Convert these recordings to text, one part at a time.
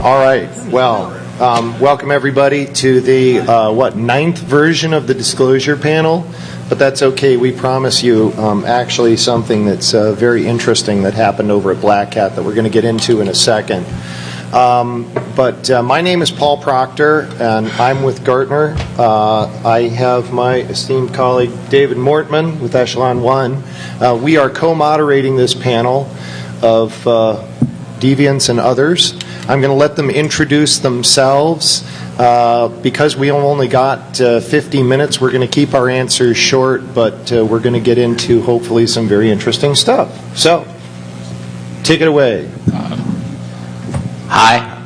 All right. Well, welcome everybody to the ninth version of the disclosure panel. But that's okay. We promise you actually something that's very interesting that happened over at Black Hat that we're going to get into in a second. But my name is Paul Proctor, and I'm with Gartner. I have my esteemed colleague David Mortman with Echelon One. We are co-moderating this panel of deviants and others. I'm going to let them introduce themselves. Because we only got 50 minutes, we're going to keep our answers short, but we're going to get into hopefully some very interesting stuff. So, take it away. Hi,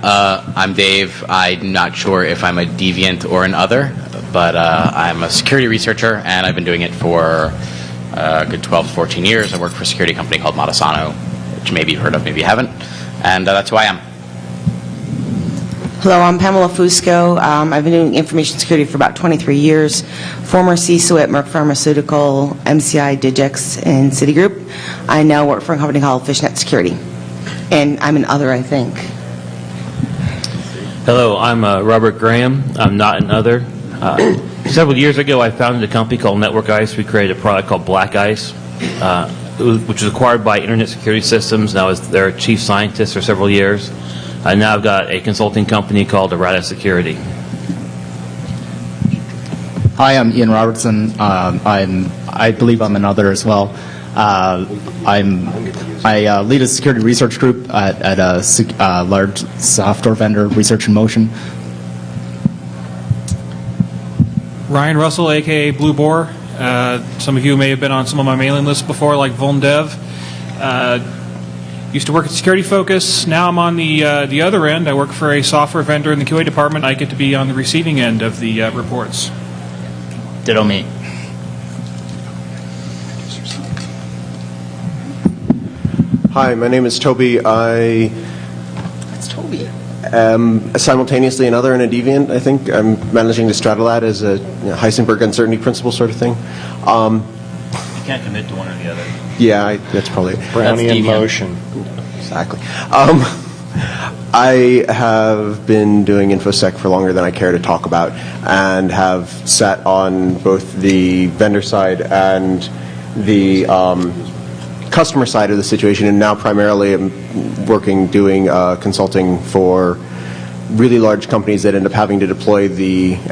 I'm Dave. I'm not sure if I'm a deviant or an other, but I'm a security researcher, and I've been doing it for a good 12 to 14 years. I work for a security company called Modisano, which maybe you've heard of, maybe you haven't, and that's who I am. Hello, I'm Pamela Fusco. I've been doing information security for about 23 years. Former CISO at Merck Pharmaceutical, MCI, Digix, and Citigroup. I now work for a company called Fishnet Security. And I'm an other, I think. Hello, I'm Robert Graham. I'm not an other. Several years ago, I founded a company called Network Ice. We created a product called Black Ice, which was acquired by Internet Security Systems, and I was their chief scientist for several years. Now I've got a consulting company called Errata Security. Hi, I'm Ian Robertson. I believe I'm another as well. I lead a security research group at a large software vendor, Research in Motion. Ryan Russell, aka Blue Boar. Some of you may have been on some of my mailing lists before, like VulnDev. Used to work at Security Focus. Now I'm on the other end. I work for a software vendor in the QA department. I get to be on the receiving end of the reports. Ditto me. Hi, my name is Toby. It's Toby. Am simultaneously another and a deviant, I think. I'm managing to straddle that as a Heisenberg uncertainty principle sort of thing. You can't commit to one or the other. Yeah, that's probably it. Brownian motion. Exactly. I have been doing InfoSec for longer than I care to talk about, and have sat on both the vendor side and the customer side of the situation, and now primarily am working doing consulting for really large companies that end up having to deploy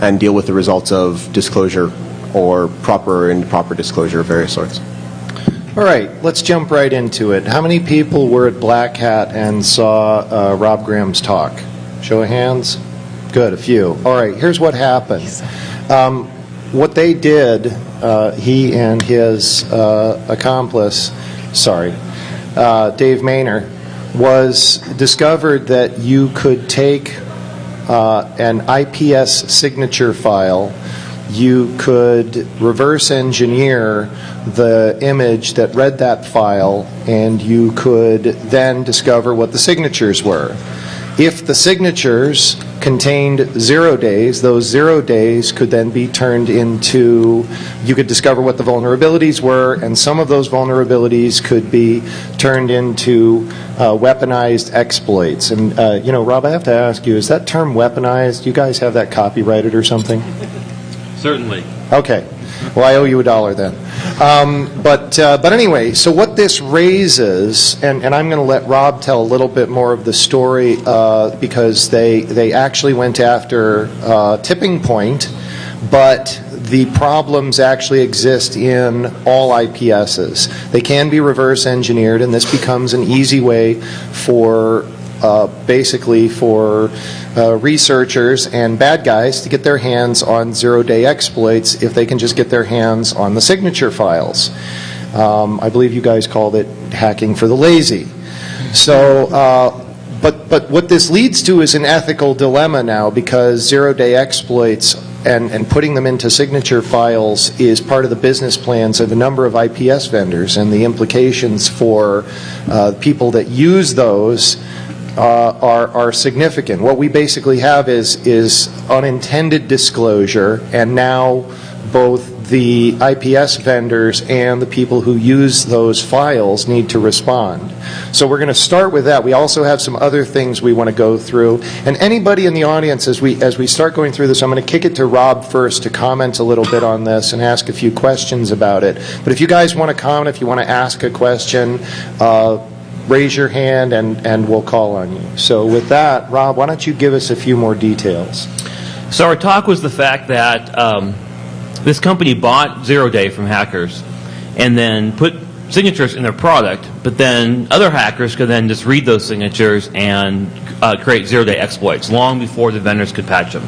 and deal with the results of disclosure or proper and improper disclosure of various sorts. All right, let's jump right into it. How many people were at Black Hat and saw Rob Graham's talk? Show of hands. Good, a few. All right, here's what happened. What they did, he and his accomplice, Dave Maynor, was discovered that you could take an IPS signature file. You could reverse engineer the image that read that file, and you could then discover what the signatures were. If the signatures contained 0 days, those 0 days could then be turned into, you could discover what the vulnerabilities were, and some of those vulnerabilities could be turned into weaponized exploits. And, Rob, I have to ask you, is that term weaponized? You guys have that copyrighted or something? Certainly. Okay. Well, I owe you $1 then. But anyway, so what this raises, and I'm going to let Rob tell a little bit more of the story because they actually went after Tipping Point, but the problems actually exist in all IPSs. They can be reverse engineered, and this becomes an easy way for researchers and bad guys to get their hands on 0-day exploits if they can just get their hands on the signature files. I believe you guys called it hacking for the lazy. So, but what this leads to is an ethical dilemma now, because 0-day exploits and putting them into signature files is part of the business plans of a number of IPS vendors, and the implications for people that use those are significant. What we basically have is unintended disclosure, and now both the IPS vendors and the people who use those files need to respond. So we're going to start with that. We also have some other things we want to go through. And anybody in the audience, as we start going through this, I'm going to kick it to Rob first to comment a little bit on this and ask a few questions about it. But if you guys want to comment, if you want to ask a question, raise your hand and we'll call on you. So with that, Rob, why don't you give us a few more details? So our talk was the fact that this company bought Zero-Day from hackers and then put signatures in their product, but then other hackers could then just read those signatures and create zero-day exploits long before the vendors could patch them.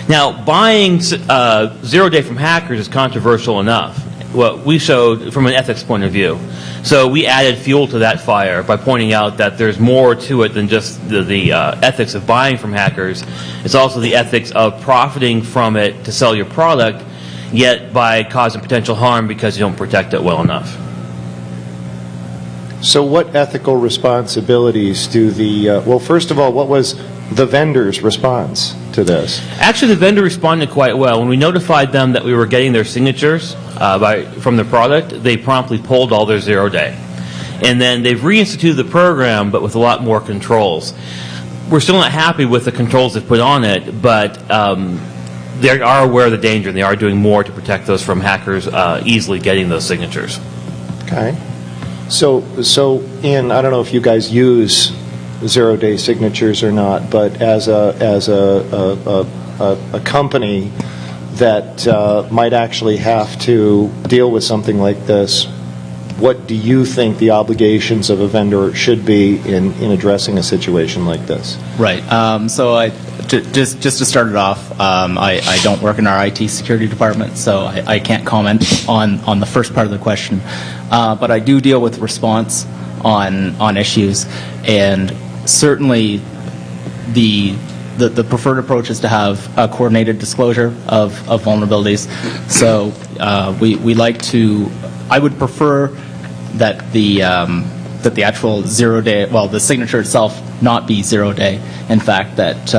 Now, buying Zero-Day from hackers is controversial enough. What we showed from an ethics point of view. So we added fuel to that fire by pointing out that there's more to it than just the ethics of buying from hackers. It's also the ethics of profiting from it to sell your product, yet by causing potential harm because you don't protect it well enough. So what ethical responsibilities do well, first of all, what was the vendor's response to this? Actually, the vendor responded quite well. When we notified them that we were getting their signatures from the product, they promptly pulled all their Zero-Day. And then they've reinstituted the program, but with a lot more controls. We're still not happy with the controls they've put on it, but they are aware of the danger, and they are doing more to protect those from hackers easily getting those signatures. Okay. So I don't know if you guys use Zero-Day signatures or not, but as a company that might actually have to deal with something like this, what do you think the obligations of a vendor should be in addressing a situation like this? Right. So just to start it off, I don't work in our IT security department, so I can't comment on the first part of the question. But I do deal with response on issues, and certainly the preferred approach is to have a coordinated disclosure of vulnerabilities. So we like to. I would prefer that the actual Zero-Day, well, the signature itself not be Zero-Day. In fact, that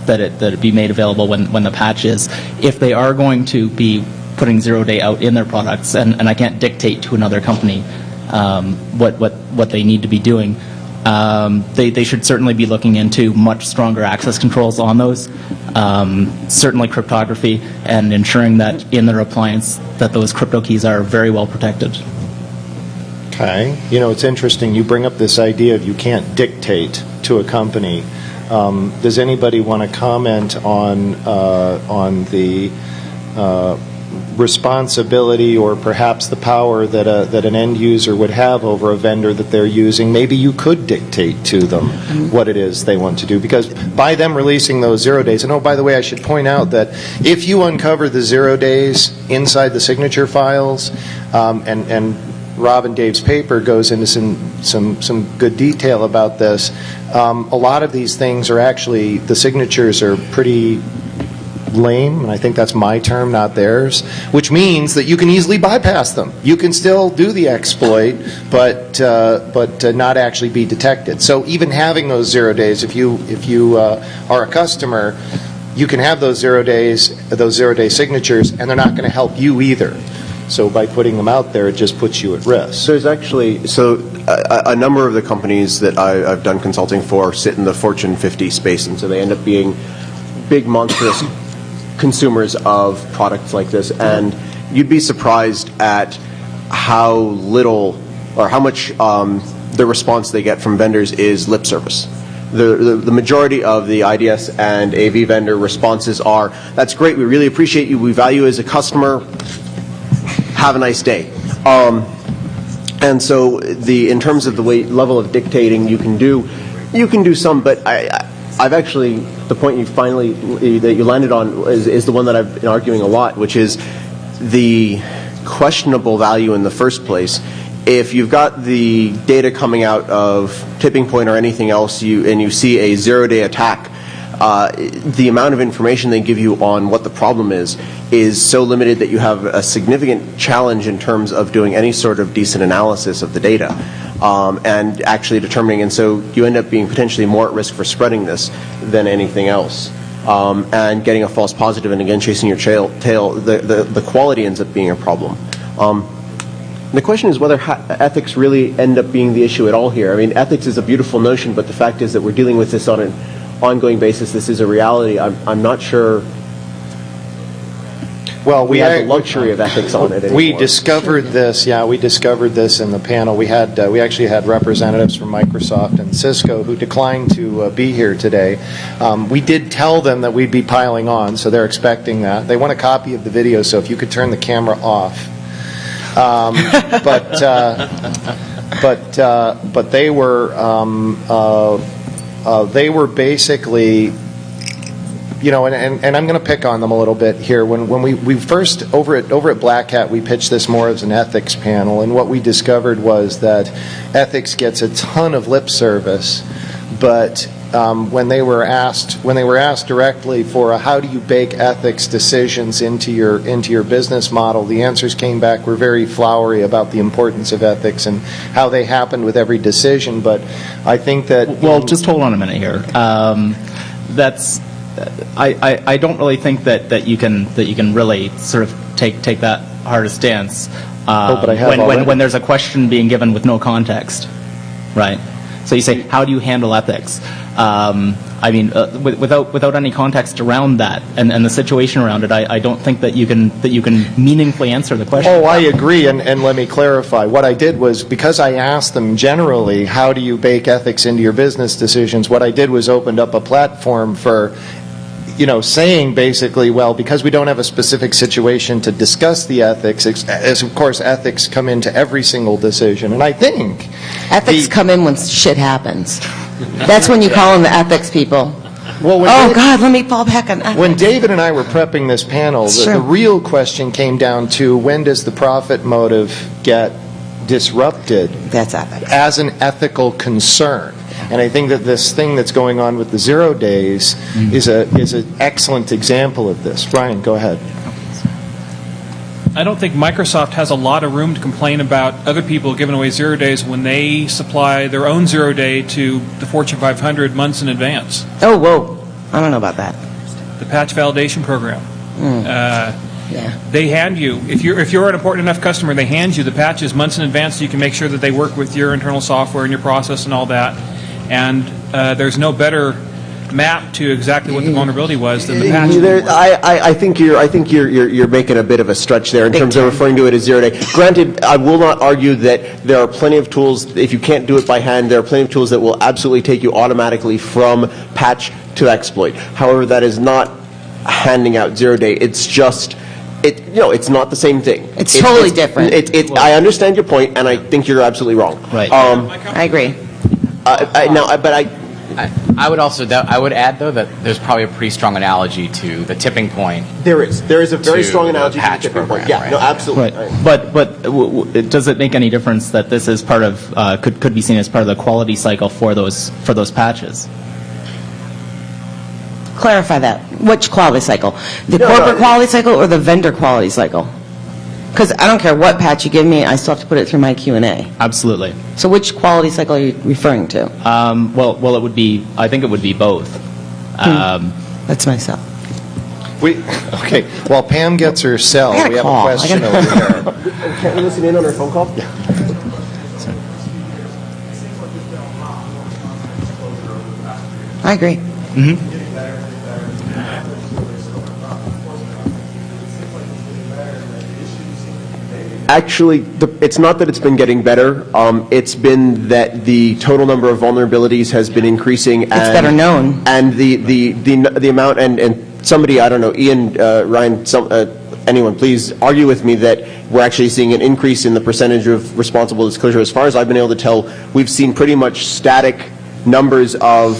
it be made available when the patch is. If they are going to be putting Zero-Day out in their products, and I can't dictate to another company what they need to be doing. They should certainly be looking into much stronger access controls on those, certainly cryptography, and ensuring that in their appliance that those crypto keys are very well protected. Okay. You know, it's interesting. You bring up this idea of you can't dictate to a company. Does anybody want to comment on the responsibility or perhaps the power that an end user would have over a vendor that they're using? Maybe you could dictate to them what it is they want to do, because by them releasing those Zero-Days, and oh, by the way, I should point out that if you uncover the Zero-Days inside the signature files, and Rob and Dave's paper goes into some good detail about this, a lot of these things are actually, the signatures are pretty lame, and I think that's my term, not theirs, which means that you can easily bypass them. You can still do the exploit, but not actually be detected. So even having those Zero-Days, if you are a customer, you can have those Zero-Day signatures, and they're not going to help you either. So by putting them out there, it just puts you at risk. There's actually, a number of the companies that I've done consulting for sit in the Fortune 50 space, and so they end up being big, monstrous consumers of products like this. And you'd be surprised at how little or how much the response they get from vendors is lip service. The majority of the IDS and AV vendor responses are, that's great, we really appreciate you, we value you as a customer, have a nice day. And so in terms of the level of dictating you can do some, but I've actually, the point that you landed on is the one that I've been arguing a lot, which is the questionable value in the first place. If you've got the data coming out of Tipping Point or anything else, and you see a Zero-Day attack, the amount of information they give you on what the problem is so limited that you have a significant challenge in terms of doing any sort of decent analysis of the data and actually determining, and so you end up being potentially more at risk for spreading this than anything else. and getting a false positive and again chasing your tail, the quality ends up being a problem. The question is whether ethics really end up being the issue at all here. I mean, ethics is a beautiful notion, but the fact is that we're dealing with this on an ongoing basis. This is a reality. I'm not sure we have the luxury of ethics on it anymore. We discovered this, we discovered this in the panel. We actually had representatives from Microsoft and Cisco who declined to be here today. We did tell them that we'd be piling on, so they're expecting that. They want a copy of the video, so if you could turn the camera off. But they were basically, you know, and I'm going to pick on them a little bit here. When we first over at Black Hat, we pitched this more as an ethics panel, and what we discovered was that ethics gets a ton of lip service, but when they were asked directly for how do you bake ethics decisions into your business model, the answers came back were very flowery about the importance of ethics and how they happened with every decision. But I think that just hold on a minute here. I don't really think that you can really sort of take that hard a stance but I have when there's a question being given with no context, right? So you say, how do you handle ethics? I mean, without any context around that and the situation around it, I don't think that you can meaningfully answer the question. Oh, I agree, and let me clarify. What I did was, because I asked them generally, how do you bake ethics into your business decisions, what I did was opened up a platform for, you know, saying basically, well, because we don't have a specific situation to discuss the ethics, as of course ethics come into every single decision, and I think Ethics come in when shit happens. That's when you call in the ethics people. Well, God, let me fall back on ethics. when David and I were prepping this panel, the real question came down to, when does the profit motive get disrupted? That's ethics. As an ethical concern. And I think that this thing that's going on with the 0 days is an excellent example of this. Brian, go ahead. I don't think Microsoft has a lot of room to complain about other people giving away 0 days when they supply their own 0 day to the Fortune 500 months in advance. Oh, whoa. I don't know about that. The patch validation program. Yeah. They hand you, if you're an important enough customer, they hand you the patches months in advance so you can make sure that they work with your internal software and your process and all that. And there's no better map to exactly what the vulnerability was than the patch. I think you're making a bit of a stretch there in terms of referring to it as 0 day. Granted, I will not argue that there are plenty of tools. If you can't do it by hand, there are plenty of tools that will absolutely take you automatically from patch to exploit. However, that is not handing out 0 day. It's just. It's not the same thing. It's totally different. I understand your point, and I think you're absolutely wrong. Right. I agree. I would add though that there's probably a pretty strong analogy to the tipping point. There is a very to strong the analogy to the patch tipping point. program, Yeah, right? no, absolutely. Right. But does it make any difference that this is part of could be seen as part of the quality cycle for those patches? Clarify that. Which quality cycle? The corporate quality cycle or the vendor quality cycle? Because I don't care what patch you give me, I still have to put it through my Q&A. Absolutely. So which quality cycle are you referring to? Well, it would be. I think it would be both. That's myself. Okay. While Pam gets her cell, I got a we have call. a question over there. Can't we listen in on our phone call? I agree. Actually, it's not that it's been getting better. It's been that the total number of vulnerabilities has been increasing. It's better known. And the amount, and somebody, I don't know, Ian, Ryan, anyone, please argue with me that we're actually seeing an increase in the percentage of responsible disclosure. As far as I've been able to tell, we've seen pretty much static numbers of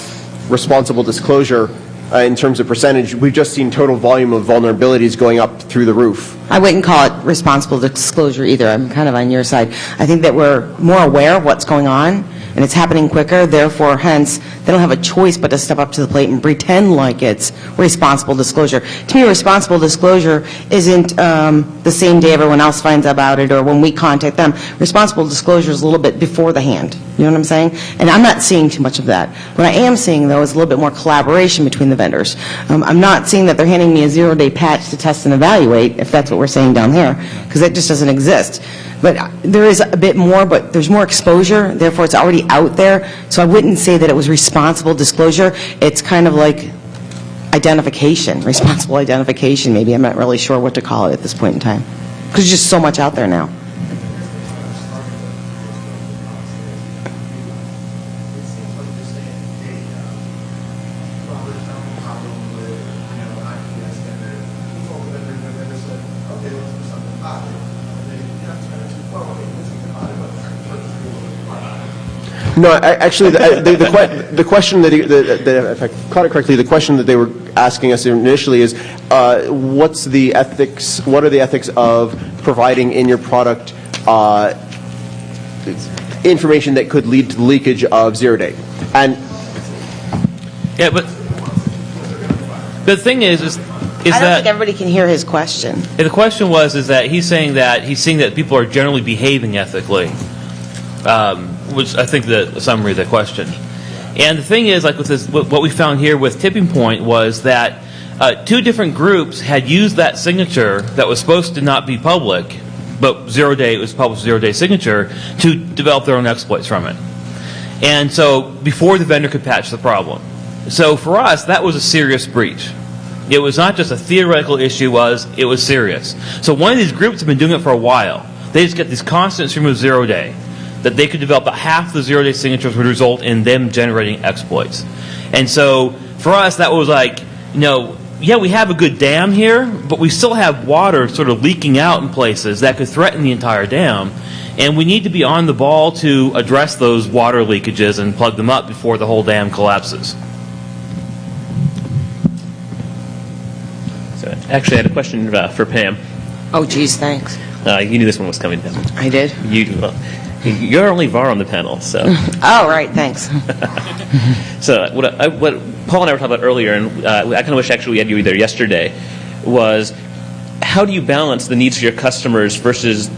responsible disclosure. In terms of percentage, we've just seen total volume of vulnerabilities going up through the roof. I wouldn't call it responsible disclosure either. I'm kind of on your side. I think that we're more aware of what's going on, and it's happening quicker, therefore, hence, they don't have a choice but to step up to the plate and pretend like it's responsible disclosure. To me, responsible disclosure isn't the same day everyone else finds out about it or when we contact them. Responsible disclosure is a little bit before the hand. You know what I'm saying? And I'm not seeing too much of that. What I am seeing, though, is a little bit more collaboration between the vendors. I'm not seeing that they're handing me a zero-day patch to test and evaluate, if that's what we're saying down here, because that just doesn't exist. But there is a bit more, but there's more exposure, therefore it's already out there. So I wouldn't say that it was responsible disclosure. It's kind of like identification, responsible identification maybe. I'm not really sure what to call it at this point in time, because there's just so much out there now. No, actually, the question that, if I caught it correctly, the question that they were asking us initially is, what are the ethics of providing in your product information that could lead to the leakage of zero-day? And Yeah, but the thing is I don't that think everybody can hear his question. the question is that he's saying that people are generally behaving ethically, which I think the summary of the question. And the thing is, like with this, what we found here with Tipping Point was that two different groups had used that signature that was supposed to not be public, but it was published zero-day signature, to develop their own exploits from it. And so before the vendor could patch the problem. So for us, that was a serious breach. It was not just a theoretical issue, it was serious. So one of these groups have been doing it for a while. They just get this constant stream of zero-day, that they could develop about half the zero-day signatures would result in them generating exploits. And so for us, that was like, yeah, we have a good dam here, but we still have water sort of leaking out in places that could threaten the entire dam. And we need to be on the ball to address those water leakages and plug them up before the whole dam collapses. So, actually, I had a question for Pam. Oh, geez, thanks. You knew this one was coming down. I did? You're only VAR on the panel, so. Oh, right, thanks. So what Paul and I were talking about earlier, and I kind of wish actually we had you there yesterday, was how do you balance the needs of your customers versus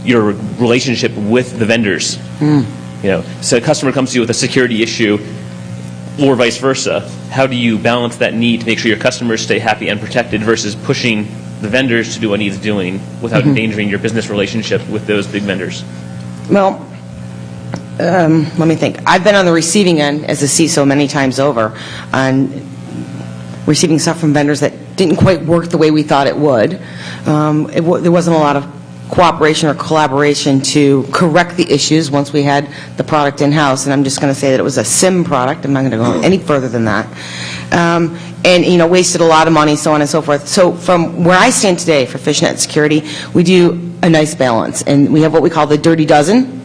your relationship with the vendors? So a customer comes to you with a security issue, or vice versa. How do you balance that need to make sure your customers stay happy and protected versus pushing the vendors to do what needs doing without endangering your business relationship with those big vendors? Well, let me think. I've been on the receiving end as a CISO many times over on receiving stuff from vendors that didn't quite work the way we thought it would. There wasn't a lot of cooperation or collaboration to correct the issues once we had the product in-house, and I'm just going to say that it was a SIM product. I'm not going to go any further than that. And, wasted a lot of money, so on and so forth. So from where I stand today for FishNet Security, we do a nice balance, and we have what we call the Dirty Dozen.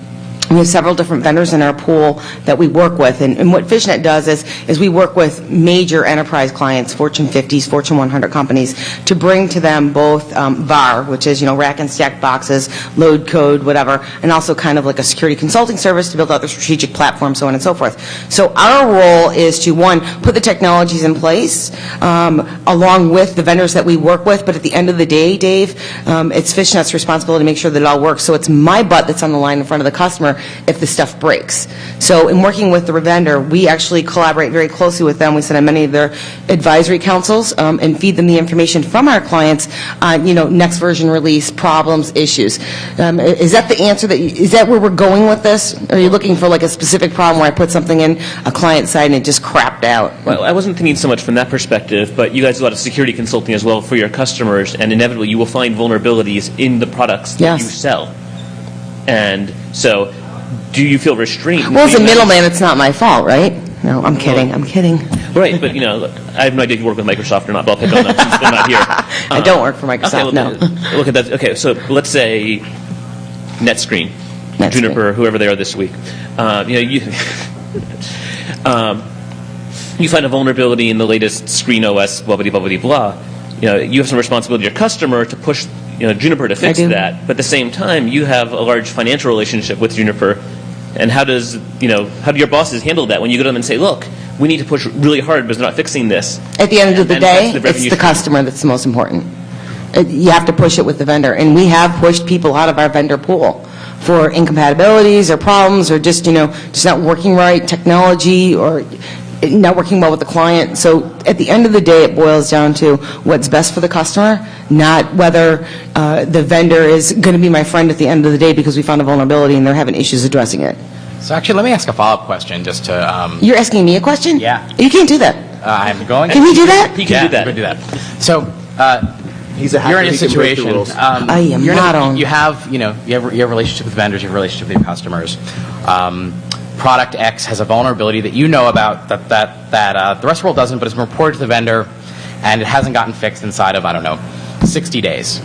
We have several different vendors in our pool that we work with, and what FishNet does is we work with major enterprise clients, Fortune 50s, Fortune 100 companies, to bring to them both VAR, which is, rack and stack boxes, load code, whatever, and also kind of like a security consulting service to build out their strategic platform, so on and so forth. So our role is to, one, put the technologies in place along with the vendors that we work with, but at the end of the day, Dave, it's FishNet's responsibility to make sure that it all works. So it's my butt that's on the line in front of the customer if the stuff breaks. So in working with the vendor, we actually collaborate very closely with them. We sit on many of their advisory councils and feed them the information from our clients on, next version release, problems, issues. Is that the answer? Is that where we're going with this? Or are you looking for like a specific problem where I put something in a client side and it just crapped out? Well, I wasn't thinking so much from that perspective, but you guys do a lot of security consulting as well for your customers, and inevitably you will find vulnerabilities in the products that you sell. And so, do you feel restrained? Well, as a middleman, it's not my fault, right? No, I'm kidding. I'm kidding. Right, but look, I have no idea if you work with Microsoft or not, but I'll pick on that since they're not here. I don't work for Microsoft, okay, no. Look at that. Okay, so let's say NetScreen, Juniper, whoever they are this week. You find a vulnerability in the latest Screen OS, blah, blah, blah, blah, blah. You have some responsibility to your customer to push Juniper to fix that, but at the same time, you have a large financial relationship with Juniper. And how do your bosses handle that when you go to them and say, look, we need to push really hard because they're not fixing this? At the end of the And day, that's the it's revenue the stream. customer that's the most important. You have to push it with the vendor. And we have pushed people out of our vendor pool for incompatibilities or problems or just not working right, technology, or not working well with the client. So at the end of the day, it boils down to what's best for the customer, not whether the vendor is going to be my friend at the end of the day because we found a vulnerability and they're having issues addressing it. So actually, let me ask a follow-up question just to... You're asking me a question? Yeah. You can't do that. I'm going... Can we do that? He can do that. We can do that. So... He's a hacker. you're in a He can break the situation. rules. I am not on. You have a relationship with vendors. You have a relationship with your customers. Product X has a vulnerability that you know about that the rest of the world doesn't, but it's been reported to the vendor, and it hasn't gotten fixed inside of 60 days.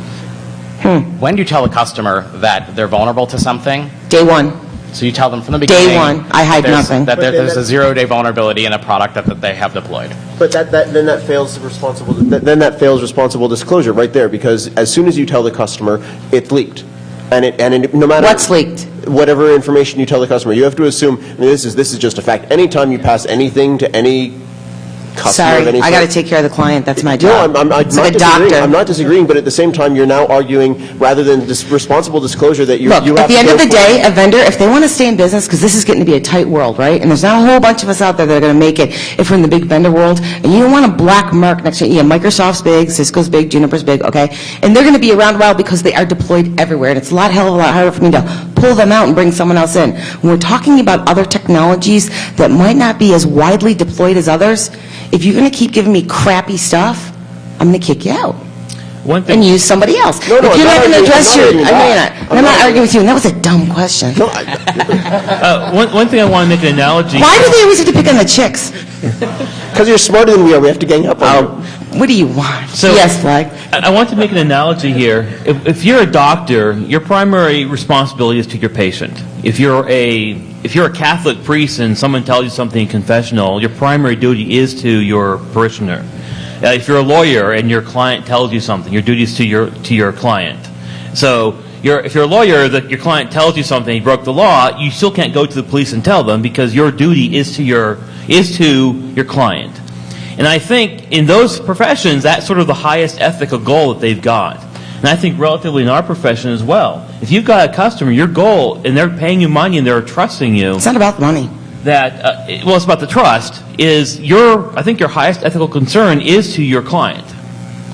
When do you tell the customer that they're vulnerable to something? Day one. So you tell them from the beginning. Day one. I hide that there's- nothing. That there's a 0-day vulnerability in a product that they have deployed. But then that fails responsible disclosure right there, because as soon as you tell the customer, it's leaked, and no matter What's leaked? whatever information you tell the customer, you have to assume. I mean, this is just a fact. Anytime you pass anything to any customer of Sorry, any I got to sort- take care of the client. That's my No, job. I'm It's not like a disagreeing. doctor. I'm not disagreeing, but at the same time, you're now arguing rather than responsible disclosure that you Look, have at the to end go of the for- day, a vendor, if they want to stay in business, because this is getting to be a tight world, right? And there's not a whole bunch of us out there that are going to make it if we're in the big vendor world. And you don't want a black mark next to you. Yeah, Microsoft's big, Cisco's big, Juniper's big, okay? And they're going to be around a while because they are deployed everywhere. And it's a hell of a lot harder for me to pull them out and bring someone else in. When we're talking about other technologies that might not be as widely deployed as others, if you're going to keep giving me crappy stuff, I'm going to kick you out One and thing, use somebody else. No, If I'm you're not not going to arguing- address I'm not your, I arguing know you're that. not. And I'm not arguing with you, and that was a dumb question. No, one thing I want to make an analogy. Why do they always have to pick on the chicks? because you're smarter than we are. We have to gang up on you. What do you want? So- Yes, Flag. I want to make an analogy here. If you're a doctor, your primary responsibility is to your patient. If you're a Catholic priest and someone tells you something in confessional, your primary duty is to your parishioner. If you're a lawyer and your client tells you something, your duty is to your client. So if you're a lawyer, your client tells you something, he broke the law, you still can't go to the police and tell them because your duty is to your client. And I think in those professions, that's sort of the highest ethical goal that they've got. And I think relatively in our profession as well. If you've got a customer, your goal, and they're paying you money and they're trusting you, It's not about the money. that, it's about the trust, I think your highest ethical concern is to your client.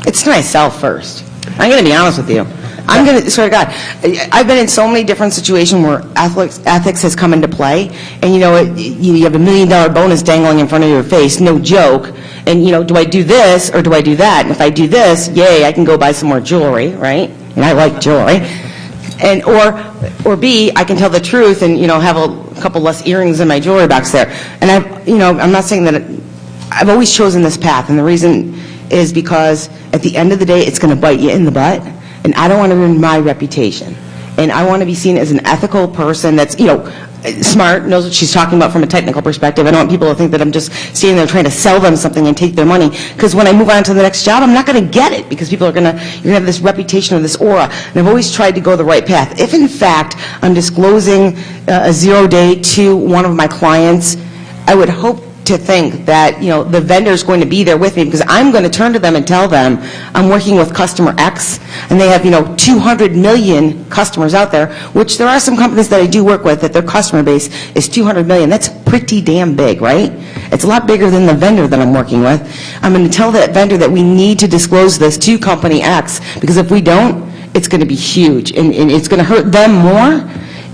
It's to myself first. I'm going to be honest with you. I'm going to, swear to God, I've been in so many different situations where ethics has come into play, and you have $1 million bonus dangling in front of your face, no joke, and do I do this or do I do that? And if I do this, yay, I can go buy some more jewelry, right? And I like jewelry. And or B, I can tell the truth and have a couple less earrings in my jewelry box there. And I'm not saying that I've always chosen this path, and the reason is because at the end of the day, it's going to bite you in the butt, and I don't want to ruin my reputation. And I want to be seen as an ethical person that's smart, knows what she's talking about from a technical perspective. I don't want people to think that I'm just standing there trying to sell them something and take their money. Because when I move on to the next job, I'm not going to get it because people you're going to have this reputation or this aura. And I've always tried to go the right path. If in fact I'm disclosing a 0-day to one of my clients, I would hope to think that the vendor is going to be there with me because I'm going to turn to them and tell them I'm working with customer X and they have 200 million customers out there, which there are some companies that I do work with that their customer base is 200 million. That's pretty damn big, right? It's a lot bigger than the vendor that I'm working with. I'm going to tell that vendor that we need to disclose this to company X because if we don't, it's going to be huge and it's going to hurt them more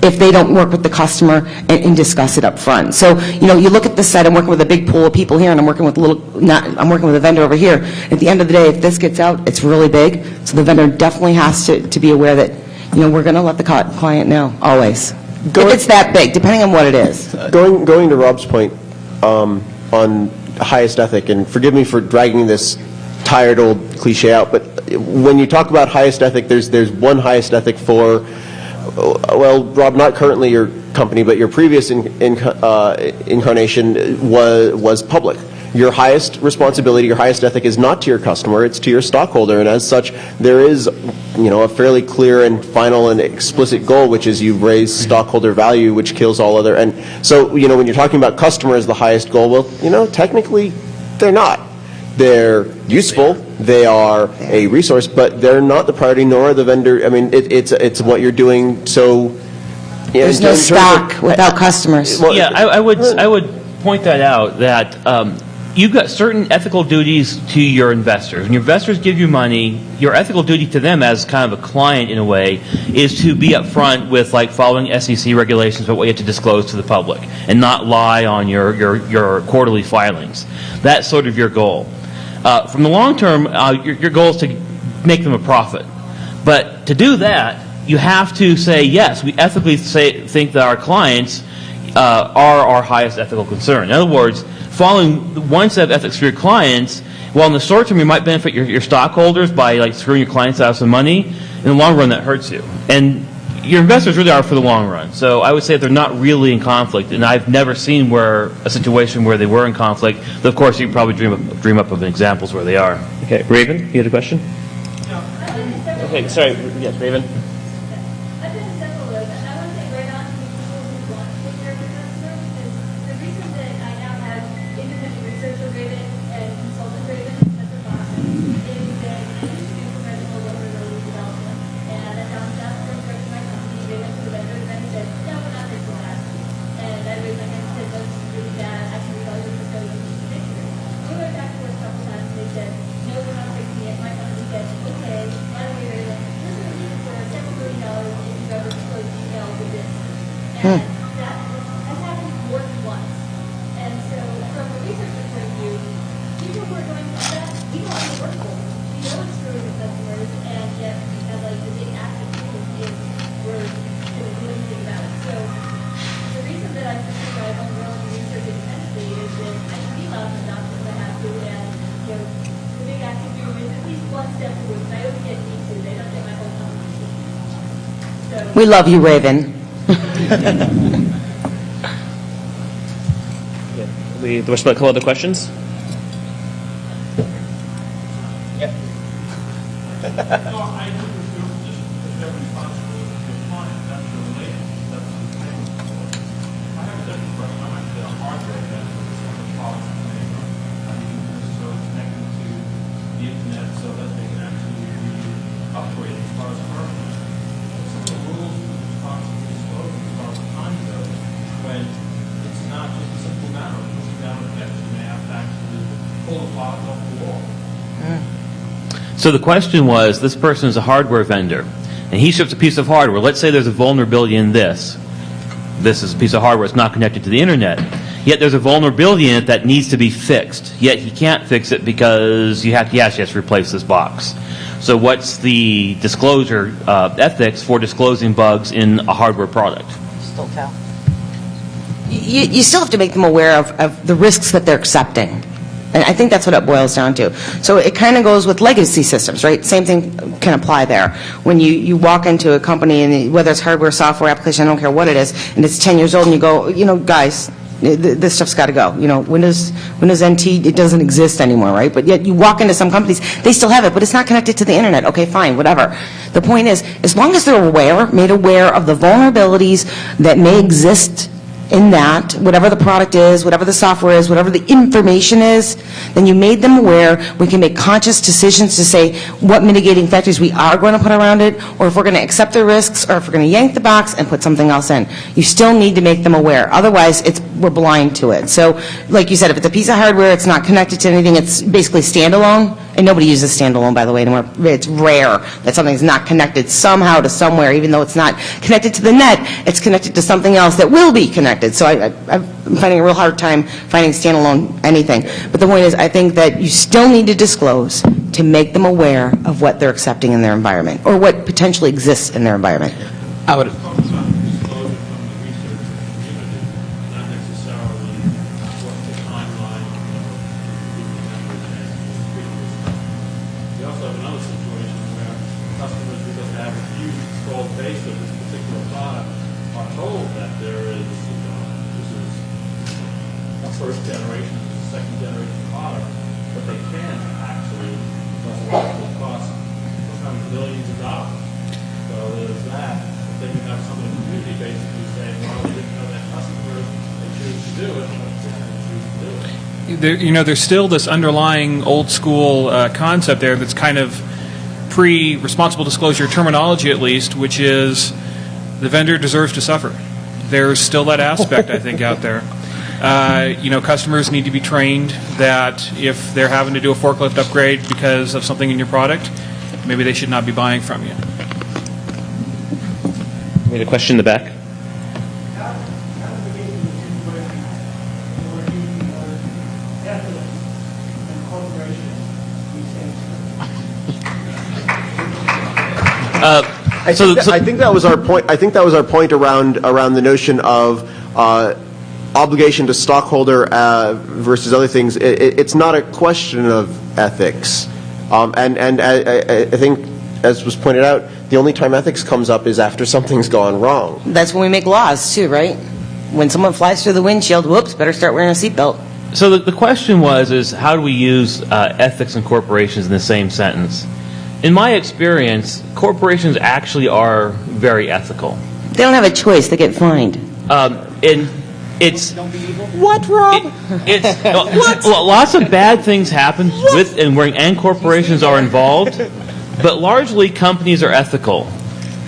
if they don't work with the customer and discuss it up front. So, you look at this side, I'm working with a big pool of people here, and I'm working with I'm working with a vendor over here. At the end of the day, if this gets out, it's really big. So the vendor definitely has to be aware that, we're going to let the client know, always. If it's that big, depending on what it is. Going to Rob's point on highest ethic, and forgive me for dragging this tired old cliche out, but when you talk about highest ethic, there's one highest ethic for, well, Rob, not currently your company, but your previous incarnation was public. Your highest responsibility, your highest ethic is not to your customer, it's to your stockholder, and as such, there is a fairly clear and final and explicit goal, which is you've raised stockholder value, which kills all other. And so, when you're talking about customer as the highest goal, well, technically they're not. They're useful. They are a resource, but they're not the priority, nor the vendor. I mean, it's what you're doing. So There's no stock without customers. Well, Yeah, I would point that out, that you've got certain ethical duties to your investors. When your investors give you money, your ethical duty to them as kind of a client, in a way, is to be upfront with, like, following SEC regulations about what you have to disclose to the public and not lie on your quarterly filings. That's sort of your goal. From the long term, your goal is to make them a profit. But to do that, you have to say, yes, we ethically think that our clients are our highest ethical concern. In other words, following one set of ethics for your clients, while in the short term you might benefit your stockholders by, like, screwing your clients out of some money, in the long run that hurts you. And your investors really are for the long run. So I would say they're not really in conflict, and I've never seen a situation where they were in conflict. But of course, you can probably dream up of examples where they are. Okay, Raven, you had a question? Okay, sorry. Yes, Raven. I've been in several of those, and I want to say right on to people who want to take care of their customer, because the reason that I now have independent researcher Raven and consultant Raven as a process is that I used to do professional vulnerability development, and I found that from working my company, Raven to the vendor, and then he said, no, we're not fixing that. And I raised my hand and said, that's really bad, I can read all your studies and you fix it. We went back to work a couple times, and they said, no, we're not fixing it. My company said, okay, by the way, Raven, this is a need for several $1 million if you've ever disclosed emails with this. And that has happened more than once. And so from a researcher point of view, people who are going through that, we know how to work for them. We know it's screwing the customers, and yet we have, like, the big active tools is we're going to do anything about it. So the reason that I prescribe vulnerability research independently is that I can be loud enough if I have to, and, the big active tool is at least one step forward. And I don't get me to. They don't get my whole company. So We love you, Raven. The rest of the other questions? So the question was, this person is a hardware vendor, and he ships a piece of hardware. Let's say there's a vulnerability in this. This is a piece of hardware. It's not connected to the internet. Yet there's a vulnerability in it that needs to be fixed. Yet he can't fix it because he has to replace this box. So what's the disclosure ethics for disclosing bugs in a hardware product? Still tell. You still have to make them aware of the risks that they're accepting. And I think that's what it boils down to. So it kind of goes with legacy systems, right? Same thing can apply there. When you walk into a company, and whether it's hardware, software, application, I don't care what it is, and it's 10 years old, and you go, guys, this stuff's got to go. Windows NT, it doesn't exist anymore, right? But yet you walk into some companies, they still have it, but it's not connected to the internet. Okay, fine, whatever. The point is, as long as they're made aware of the vulnerabilities that may exist in that, whatever the product is, whatever the software is, whatever the information is, then you made them aware. We can make conscious decisions to say what mitigating factors we are going to put around it, or if we're going to accept the risks, or if we're going to yank the box and put something else in. You still need to make them aware. Otherwise, we're blind to it. So, like you said, if it's a piece of hardware, it's not connected to anything, it's basically standalone. And nobody uses standalone, by the way, anymore. It's rare that something's not connected somehow to somewhere, even though it's not connected to the net, it's connected to something else that will be connected. So I'm finding a real hard time finding standalone anything. But the point is, I think that you still need to disclose to make them aware of what they're accepting in their environment, or what potentially exists in their environment. I would. First generation, second generation product, but they can actually, because it will cost sometimes millions of dollars. there's still this underlying old school concept there that's kind of pre-responsible disclosure terminology, at least, which is the vendor deserves to suffer. There's still that aspect, I think, out there. Customers need to be trained that if they're having to do a forklift upgrade because of something in your product, maybe they should not be buying from you. We had a question in the back. I think that was our point. I think that was our point around the notion of obligation to stockholder versus other things. It's not a question of ethics, and I think, as was pointed out, the only time ethics comes up is after something's gone wrong. That's when we make laws, too, right? When someone flies through the windshield, whoops, better start wearing a seatbelt. So the question is how do we use ethics and corporations in the same sentence? In my experience, corporations actually are very ethical. They don't have a choice. They get fined. And it's What, Rob? lots of bad things happen with and corporations are involved, but largely companies are ethical,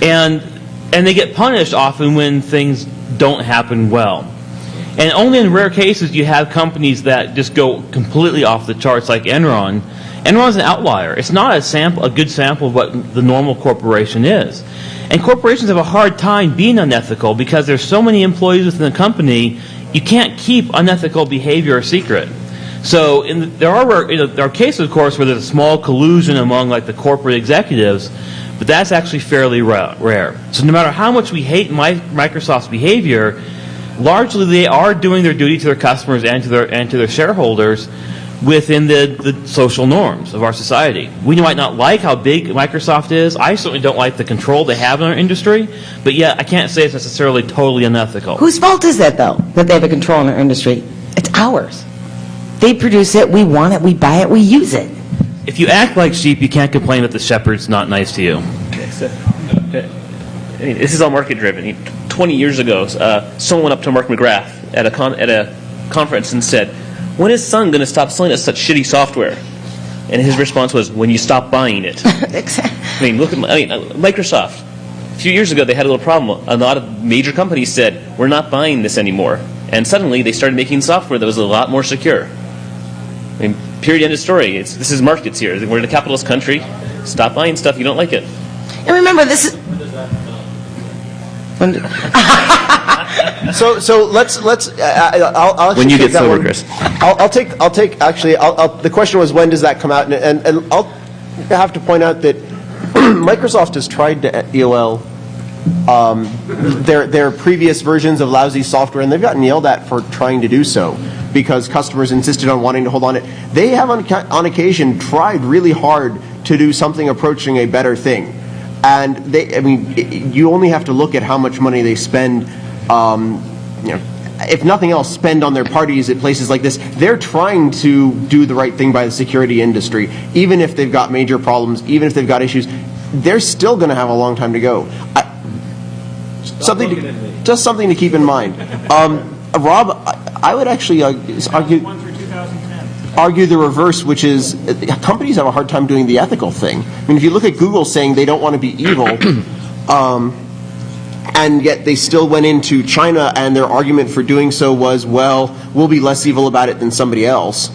and they get punished often when things don't happen well. And only in rare cases do you have companies that just go completely off the charts, like Enron. Enron's an outlier. It's not a good sample of what the normal corporation is. And corporations have a hard time being unethical because there's so many employees within the company, you can't keep unethical behavior a secret. So there are cases, of course, where there's a small collusion among like the corporate executives, but that's actually fairly rare. So no matter how much we hate Microsoft's behavior, largely they are doing their duty to their customers and to their shareholders within the social norms of our society. We might not like how big Microsoft is. I certainly don't like the control they have in our industry, but yet I can't say it's necessarily totally unethical. Whose fault is that, though, that they have a control in our industry? It's ours. They produce it, we want it, we buy it, we use it. If you act like sheep, you can't complain that the shepherd's not nice to you. This is all market-driven. 20 years ago, someone went up to Mark McGrath at a conference and said, "When is Sun going to stop selling us such shitty software?" And his response was, "When you stop buying it." Microsoft. A few years ago, they had a little problem. A lot of major companies said, "We're not buying this anymore," and suddenly they started making software that was a lot more secure. Period. End of story. This is markets here. We're in a capitalist country. Stop buying stuff you don't like it. And remember, this is... So let's. I'll actually When you take get that sober, one. Chris. I'll take. Actually, the question was, when does that come out? And I'll have to point out that Microsoft has tried to EOL their previous versions of lousy software, and they've gotten yelled at for trying to do so because customers insisted on wanting to hold on it. They have on occasion tried really hard to do something approaching a better thing. And you only have to look at how much money they spend, if nothing else, spend on their parties at places like this. They're trying to do the right thing by the security industry. Even if they've got major problems, even if they've got issues, they're still going to have a long time to go. Just something to keep in mind. Rob, I would actually argue the reverse, which is companies have a hard time doing the ethical thing. I mean, if you look at Google saying they don't want to be evil, and yet they still went into China, and their argument for doing so was, well, we'll be less evil about it than somebody else.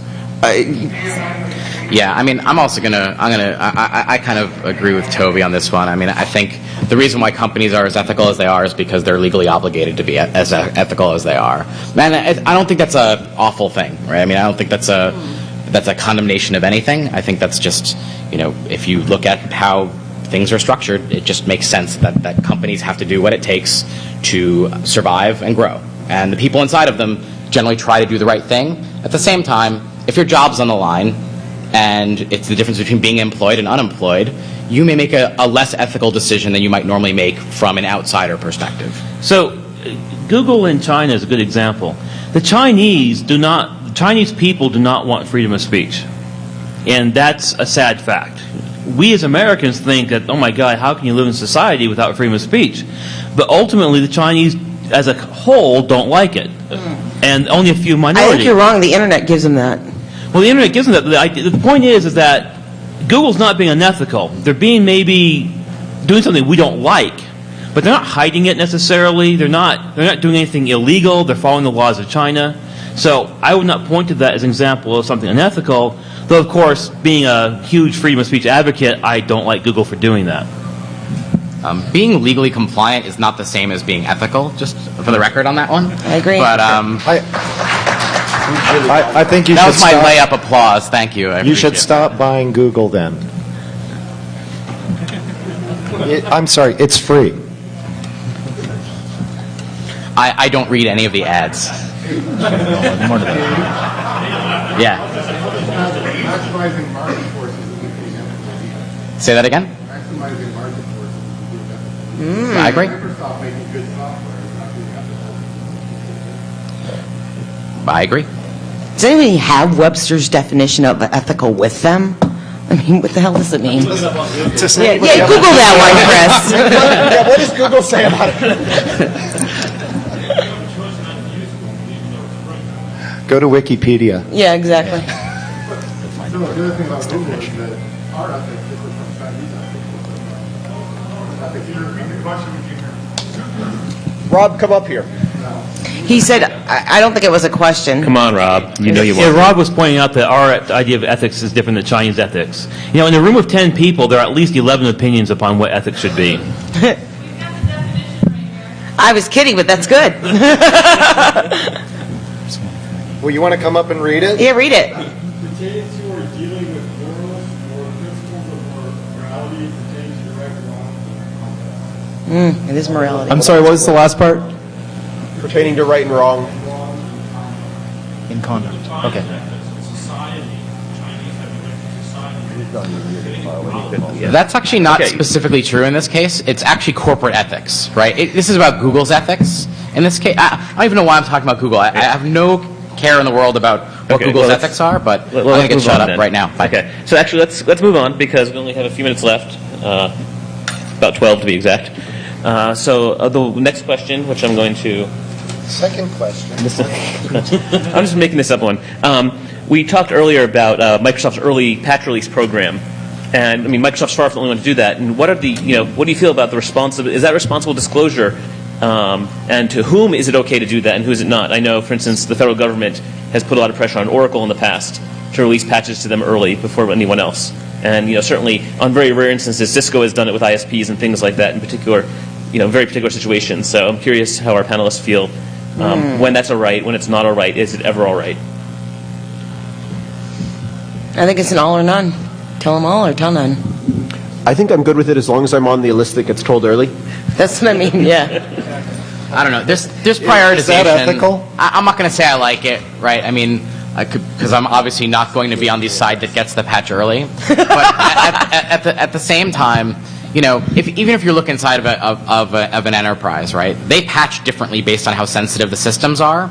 Yeah, I mean, I kind of agree with Toby on this one. I mean, I think the reason why companies are as ethical as they are is because they're legally obligated to be as ethical as they are. And I don't think that's an awful thing, right? I mean, I don't think that's a condemnation of anything. I think that's just, if you look at how things are structured, it just makes sense that companies have to do what it takes to survive and grow. And the people inside of them generally try to do the right thing. At the same time, if your job's on the line, and it's the difference between being employed and unemployed, you may make a less ethical decision than you might normally make from an outsider perspective. So Google in China is a good example. The Chinese people do not want freedom of speech. And that's a sad fact. We as Americans think that, oh my God, how can you live in society without freedom of speech? But ultimately, the Chinese as a whole, don't like it, and only a few I minority. think you're wrong. The internet gives them that. Well, the internet gives them that. The point is that Google's not being unethical. They're being maybe doing something we don't like, but they're not hiding it necessarily. They're not doing anything illegal. They're following the laws of China. So I would not point to that as an example of something unethical. Though, of course, being a huge freedom of speech advocate, I don't like Google for doing that. Being legally compliant is not the same as being ethical, just for the record on that one. I agree. But I think you that should was my stop. layup applause. Thank you. I You should appreciate stop buying Google then. I'm sorry, it's free. I don't read any of the ads. Yeah. Maximizing market forces is Say that again? maximizing market forces is I agree. Microsoft making good software is not being ethical. I agree. Does anybody have Webster's definition of ethical with them? I mean, what the hell does it mean? Yeah, Google that one, Chris. Yeah, what does Google say about it? Go to Wikipedia. Yeah, exactly. So the other thing about Google is that our ethics differ from Chinese ethics. Rob, come up here. He said, I don't think it was a question. Come on, Rob. You know you Yeah, want. Rob was pointing out that our idea of ethics is different than Chinese ethics. You know, in a room of 10 people, there are at least 11 opinions upon what ethics should be. I was kidding, but that's good. Well, you want to come up and read it? Yeah, read it. Pertaining to or dealing with morals or principles of morality pertaining to right or wrong. It is morality. I'm sorry, what was the last part? Pertaining to right and wrong. In conduct. Okay. Society, Chinese have a society. That's actually not Okay. specifically true in this case. It's actually corporate ethics, right? This is about Google's ethics. In this case, I don't even know why I'm talking about Google. I have no care in the world about what Okay, Google's well, let's- ethics are, but Well, I'm going let's to get move shut on up then. right now. Bye. Okay. So actually, let's move on because we only have a few minutes left, about 12 to be exact. The next question, which I'm going to, Second question. I'm just making this up one. We talked earlier about Microsoft's early patch release program, and I mean Microsoft's far from the only one to do that. And what are the what do you feel about the is that responsible disclosure? And to whom is it okay to do that, and who is it not? I know, for instance, the federal government has put a lot of pressure on Oracle in the past to release patches to them early before anyone else. And certainly on very rare instances, Cisco has done it with ISPs and things like that in particular, very particular situations. So I'm curious how our panelists feel when that's all right, when it's not all right, is it ever all right? I think it's an all or none. Tell them all or tell none. I think I'm good with it as long as I'm on the list that gets told early. That's what I mean, yeah. I don't know. There's prioritization. Is that ethical? I'm not going to say I like it, right? I mean, I could, because I'm obviously not going to be on the side that gets the patch early. But at the same time, even if you look inside of an enterprise, right? They patch differently based on how sensitive the systems are.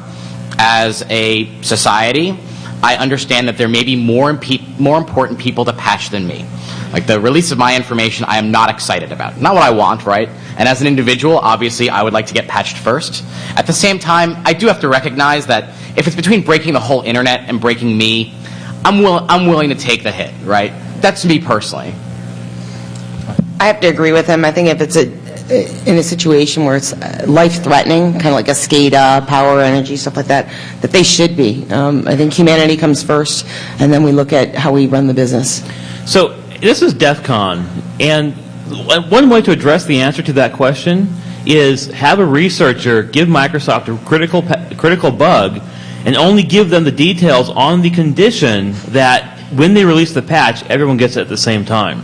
As a society, I understand that there may be more important people to patch than me. Like the release of my information, I am not excited about. Not what I want, right? And as an individual, obviously, I would like to get patched first. At the same time, I do have to recognize that if it's between breaking the whole internet and breaking me, I'm willing to take the hit, right? That's me personally. I have to agree with him. I think if it's in a situation where it's life-threatening, kind of like a SCADA, power, energy, stuff like that, that they should be. I think humanity comes first, and then we look at how we run the business. So this is DEF CON, and one way to address the answer to that question is have a researcher give Microsoft a critical bug and only give them the details on the condition that when they release the patch, everyone gets it at the same time.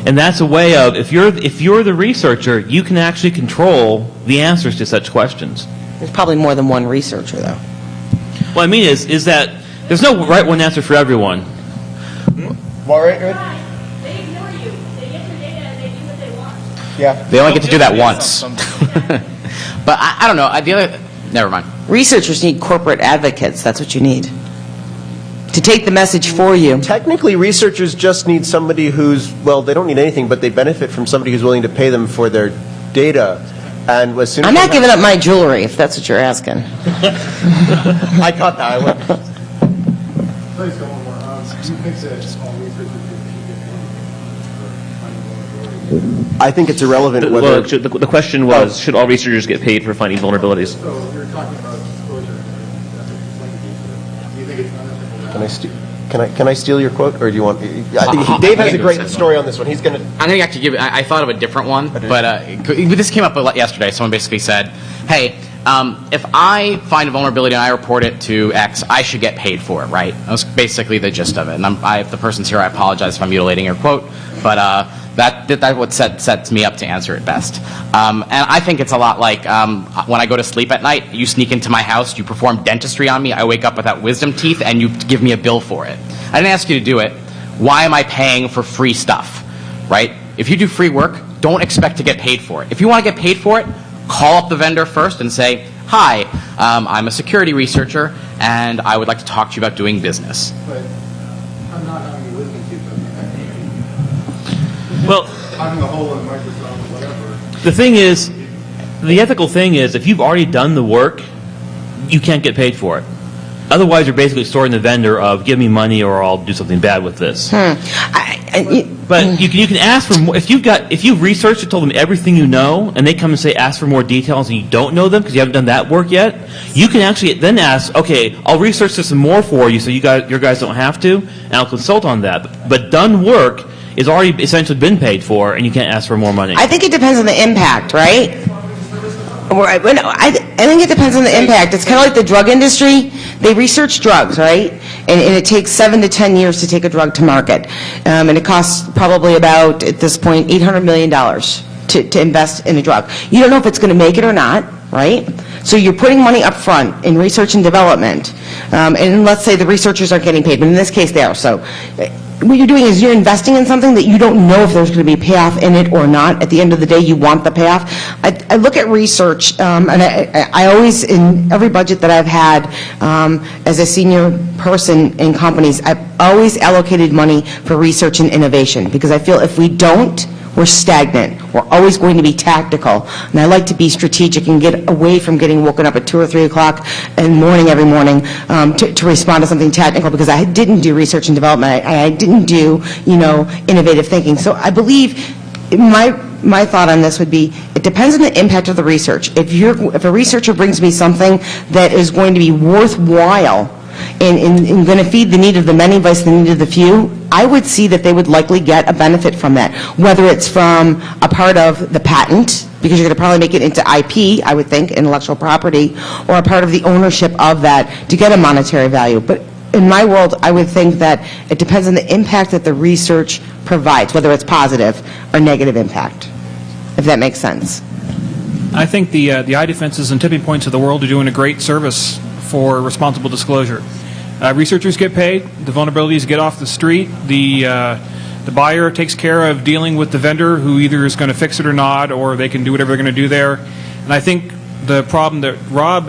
And that's a way of, if you're the researcher, you can actually control the answers to such questions. There's probably more than one researcher, though. What I mean is that there's no right one answer for everyone. All right, good. They ignore you. They get your data and they do what they want. Yeah. They only get to do that once. But I don't know. Never mind. Researchers need corporate advocates. That's what you need. To take the message for you. Technically, researchers just need somebody who's, well, they don't need anything, but they benefit from somebody who's willing to pay them for their data And as soon as I'm not they giving up my jewelry, if that's what you're asking. I caught that. I went, Please go one more. Do you think that small researchers should get paid for finding vulnerabilities? I think it's irrelevant whether. Well, the question was, should all researchers get paid for finding vulnerabilities? So you're talking about disclosure and ethics linkages. Do you think it's unethical? Can I steal your quote, or do you want? Dave has a great story on this one. He's going to. I'm going to actually give. I thought of a different one, but this came up yesterday. Someone basically said, "Hey, if I find a vulnerability and I report it to X, I should get paid for it, right?" That was basically the gist of it. And if the person's here, I apologize if I'm mutilating your quote, but that's what sets me up to answer it best. And I think it's a lot like when I go to sleep at night, you sneak into my house, you perform dentistry on me, I wake up without wisdom teeth, and you give me a bill for it. I didn't ask you to do it. Why am I paying for free stuff, right? If you do free work, don't expect to get paid for it. If you want to get paid for it, call up the vendor first and say, "Hi, I'm a security researcher, and I would like to talk to you about doing business." But I'm not having a wisdom teeth. Well, Having a hole in Microsoft or whatever. the thing is, the ethical thing is, if you've already done the work, you can't get paid for it. Otherwise, you're basically storing the vendor of, give me money or I'll do something bad with this. But you can ask for more. If you've researched and told them everything you know, and they come and say, ask for more details, and you don't know them because you haven't done that work yet, you can actually then ask, okay, I'll research this some more for you so your guys don't have to, and I'll consult on that. But done work is already essentially been paid for, and you can't ask for more money. I think it depends on the impact, right? I think it depends on the impact. It's kind of like the drug industry. They research drugs, right? And it takes 7 to 10 years to take a drug to market. And it costs probably about, at this point, $800 million to invest in a drug. You don't know if it's going to make it or not, right? So you're putting money up front in research and development. And let's say the researchers aren't getting paid, but in this case they are. So what you're doing is you're investing in something that you don't know if there's going to be payoff in it or not. At the end of the day, you want the payoff. I look at research, and I always, in every budget that I've had as a senior person in companies, I've always allocated money for research and innovation, because I feel if we don't, we're stagnant. We're always going to be tactical. And I like to be strategic and get away from getting woken up at 2 or 3 o'clock in the morning every morning to respond to something technical, because I didn't do research and development. I didn't do, innovative thinking. So I believe my thought on this would be, it depends on the impact of the research. If a researcher brings me something that is going to be worthwhile and going to feed the need of the many versus the need of the few, I would see that they would likely get a benefit from that, whether it's from a part of the patent, because you're going to probably make it into IP, I would think, intellectual property, or a part of the ownership of that to get a monetary value. But in my world, I would think that it depends on the impact that the research provides, whether it's positive or negative impact, if that makes sense. I think the iDefenses and Tipping Points of the world are doing a great service for responsible disclosure. Researchers get paid, the vulnerabilities get off the street, the buyer takes care of dealing with the vendor who either is going to fix it or not, or they can do whatever they're going to do there. And I think the problem that Rob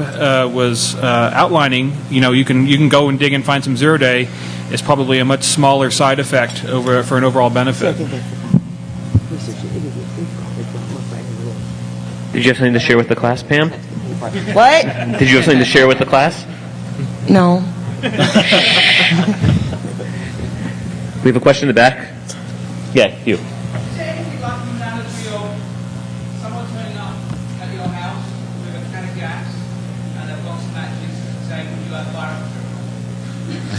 was outlining, you can go and dig and find some zero-day, is probably a much smaller side effect for an overall benefit. Did you have something to share with the class, Pam? What? Did you have something to share with the class? No. We have a question in the back. Yeah, you. Say if you got from down the trio, someone turning up at your house with a can of gas and they've got some matches saying, would you like fire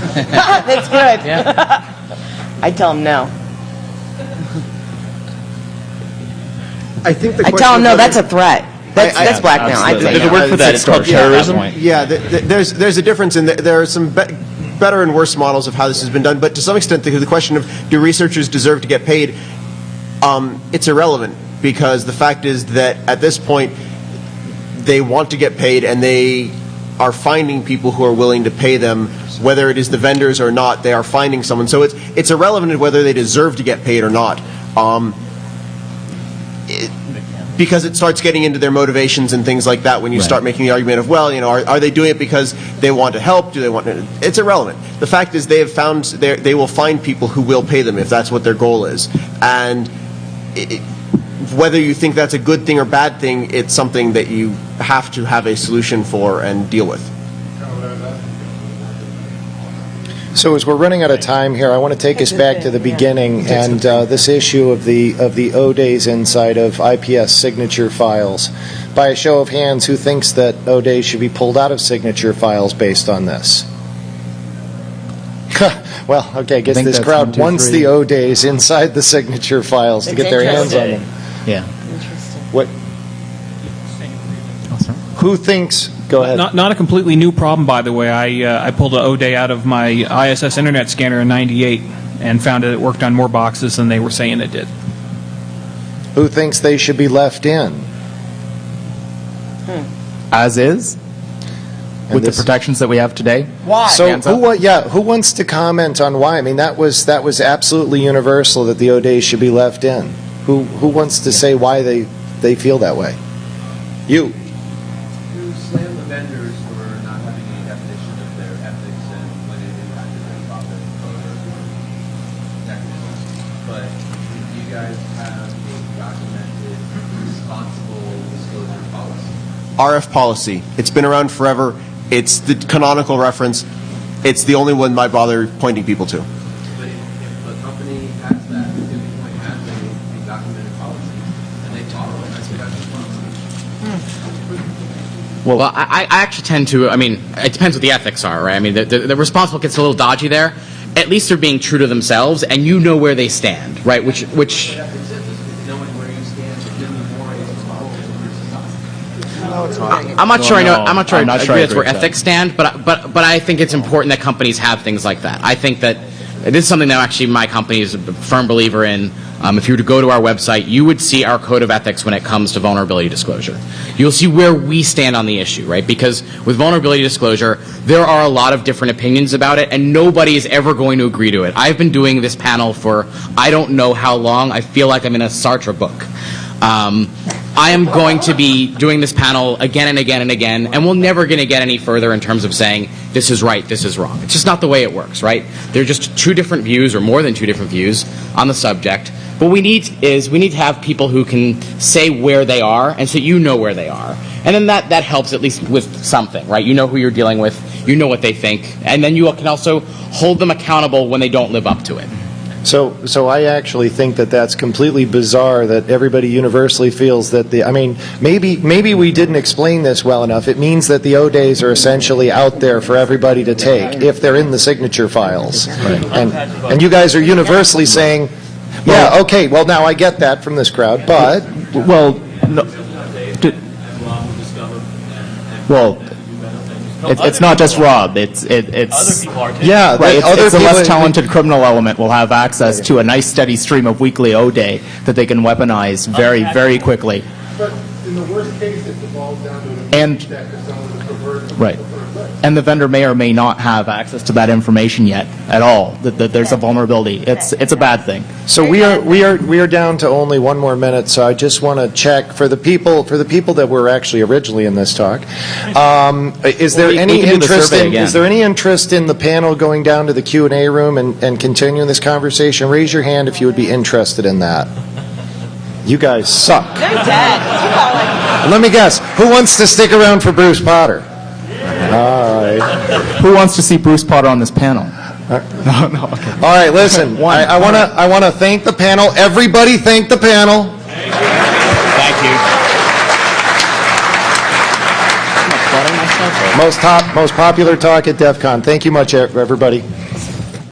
extinguisher? That's good. Yeah. I tell them no. I think I tell them no, that's a threat. That's blackmail. There's a word for that. It's called terrorism. Yeah, there's a difference, and there are some better and worse models of how this has been done. But to some extent, the question of do researchers deserve to get paid, it's irrelevant, because the fact is that at this point, they want to get paid, and they are finding people who are willing to pay them, whether it is the vendors or not. They are finding someone, so it's irrelevant whether they deserve to get paid or not. Because it starts getting into their motivations and things like that when you start making the argument of, well, are they doing it because they want to help? Do they want to? It's irrelevant. The fact is they will find people who will pay them if that's what their goal is. And whether you think that's a good thing or bad thing, it's something that you have to have a solution for and deal with. So as we're running out of time here, I want to take us back to the beginning and this issue of the O-days inside of IPS signature files. By a show of hands, who thinks that O-days should be pulled out of signature files based on this? Well, okay, I guess think this that's crowd 1, 2, wants 3. the O-days inside the signature files to It's get their hands on them. Yeah. What? Who thinks? Go ahead. Not a completely new problem, by the way. I pulled an O-day out of my ISS Internet scanner in '98 and found that it worked on more boxes than they were saying it did. Who thinks they should be left in? As is, And with the this- protections that we have today. Why? So Hands up. who wants to comment on why? I mean, that was absolutely universal that the O-days should be left in. Who wants to say why they feel that way? You. You slam the vendors for not having any definition of their ethics and when it impacted their profit or technically. But you guys have a documented responsible disclosure policy. RF policy. It's been around forever. It's the canonical reference. It's the only one I bother pointing people to. But if a company has that, if Tipping Point has a documented policy, and they follow it, that's what that's Well, I actually tend to, I mean, it depends what the ethics are, right? I mean, the responsible gets a little dodgy there. At least they're being true to themselves, and you know where they stand, right? Which knowing where you stand, giving more responsibility. I'm not sure. I'm not sure. I'm I not agree sure I that's agree where with ethics stand, but I think it's important that companies have things like that. I think that this is something that actually my company is a firm believer in. If you were to go to our website, you would see our code of ethics when it comes to vulnerability disclosure. You'll see where we stand on the issue, right? Because with vulnerability disclosure, there are a lot of different opinions about it, and nobody is ever going to agree to it. I've been doing this panel for I don't know how long. I feel like I'm in a Sartre book. I am going to be doing this panel again and again and again, and we're never going to get any further in terms of saying this is right, this is wrong. It's just not the way it works, right? There are just two different views, or more than two different views, on the subject. What we need to have people who can say where they are, and so you know where they are. And then that helps at least with something, right? You know who you're dealing with, you know what they think, and then you can also hold them accountable when they don't live up to it. So I actually think that that's completely bizarre that everybody universally feels that maybe we didn't explain this well enough. It means that the O-days are essentially out there for everybody to take if they're in the signature files. And you guys are universally saying, yeah, okay, well now I get that from this crowd, but It's not just Rob. It's Other people are too. yeah, right. It's the people- less talented criminal element will have access to a nice steady stream of weekly O-day that they can weaponize very, very quickly. But in the worst case, it devolves down to an And- check if someone is perverted. Right. And the vendor may or may not have access to that information yet at all. That there's a vulnerability. It's a bad thing. So we are down to only one more minute. So I just want to check for the people that were actually originally in this talk. Is there we any can do the interest survey in? again. Is there any interest in the panel going down to the Q&A room and continuing this conversation? Raise your hand if you would be interested in that. You guys suck. They're dead. Let me guess. Who wants to stick around for Bruce Potter? All right. Who wants to see Bruce Potter on this panel? No, okay. All right, listen. I want to thank the panel. Everybody thank the panel. Thank you. Most popular talk at DEF CON. Thank you much, everybody.